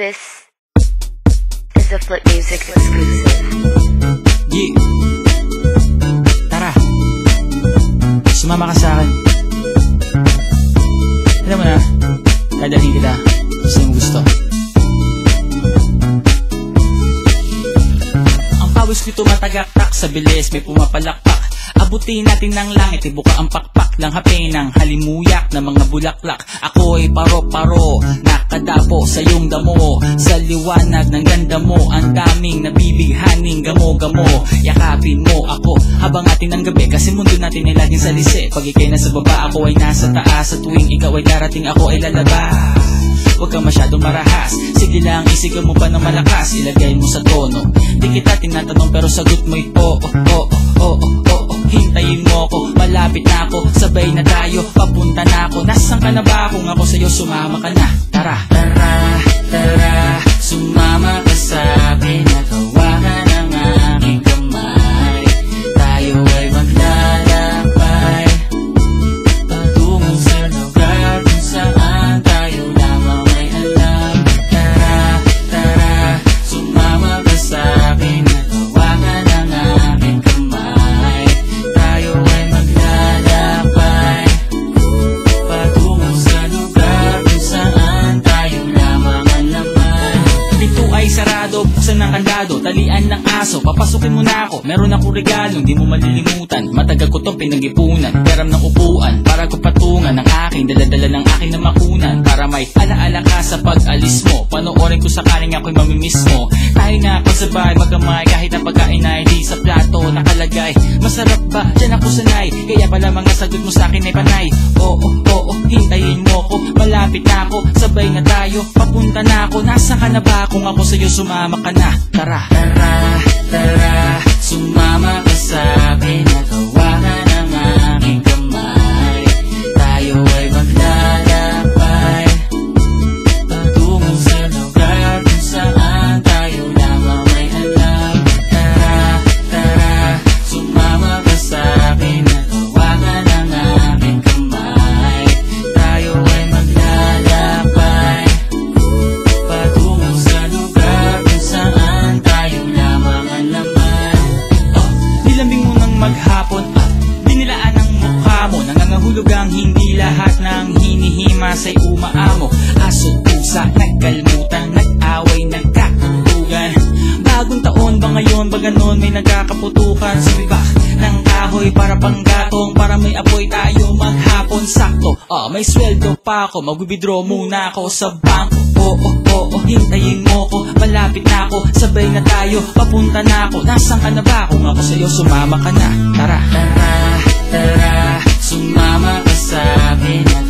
This is a Flip Music exclusive. Yeah. Tara, sumama ka sa akin. Alam mo na, dadalhin kita sa iyong gusto. Ang pawis ko tumatagaktak sa bilis, may pumapalakpak. Abutin natin ng langit, ibuka ang pakpak lang hapin ng halimuyak na mga bulaklak. Ako'y paro-paro, nakadapo sa iyong damo. Sa liwanag ng ganda mo, ang daming nabibighaning gamo-gamo. Yakapin mo ako habang atin ng gabi, kasi mundo natin ay laging salisi. Pag ikay nasa baba, ako ay nasa taas. Sa tuwing ikaw ay darating, ako ay lalabas. Huwag kang masyadong marahas, sige lang isigaw mo pa ng malakas. Ilagay mo sa tono, di kita tinatanong pero sagot mo'y oo, oo, oo, oo. Hintayin mo ako, malapit na ako, sabay na tayo, papunta na ako. Nasaan ka na ba? Kung ako sa'yo, sumama ka na. Tara, tara, tara, sumama ka sa'kin at hawakan ang aking kamay. Tayo ay maglalakbay patungo sa lugar kung saan tayo lamang ay alam. Tara, tara, sumama ka sa'kin at hawakan ang aking kamay. Tayo ay maglalakbay patungo sa lugar kung saan tayo lamang ang laman. Pinto ay sarado, buksan ng kandado, talian ng aso, papasukin mo na ako. Meron akong regalong di mo malilimutan. Matagal ko tong pinag-ipunan, peram ng upuan para ko patungan ang aking daladala ng aking namakunan. Para may alaala ka sa pag-alis mo, panoorin ko sakaling ako'y mamimiss mo. Tayo na kasabay magkamay kahit ang pagkain ay di sa plato nakalagay. Masarap ba? Diyan ako sanay, kaya pala mga sagot mo sa'kin ay panay. Oo, oo, hintayin mo ko, malapit na ako, sabay na tayo, papunta na ako. Nasa ka na ba? Kung ako sa'yo, sumama ka na. Tara, tara, tara, sumama ka sa'kin at hawakan ang aking kamay. Tayo ay maglalakbay patungo sa lugar kung saan tayo lamang ay alam. Tara, tara, sumama ka sa'kin at hawakan ang aking kamay. Tayo ay maglalakbay patungo sa lugar kung saan tayo lamang ang laman. Nilambing mo ng maghapon at dinilaan ang mukha mo. Nangangahulog ang hindi lahat ng hinihimas ay umaamo. Aso't pusa, nagkalmutan, nag-away, nagkakatugan. Bagong taon ba ngayon, ba ganon may nagkakaputukan? Sumibak ng kahoy para panggatong, para may apoy tayo maghapon. Sakto, may sweldo pa ako, mag-withdraw muna ako sa bangko. Oo, oo, hintayin mo ko, malapit na ako, sabay na tayo, papunta na ako. Nasaan ka na ba? Kung ako sa'yo, sumama ka na. Tara, tara, tara, sumama ka sa'kin at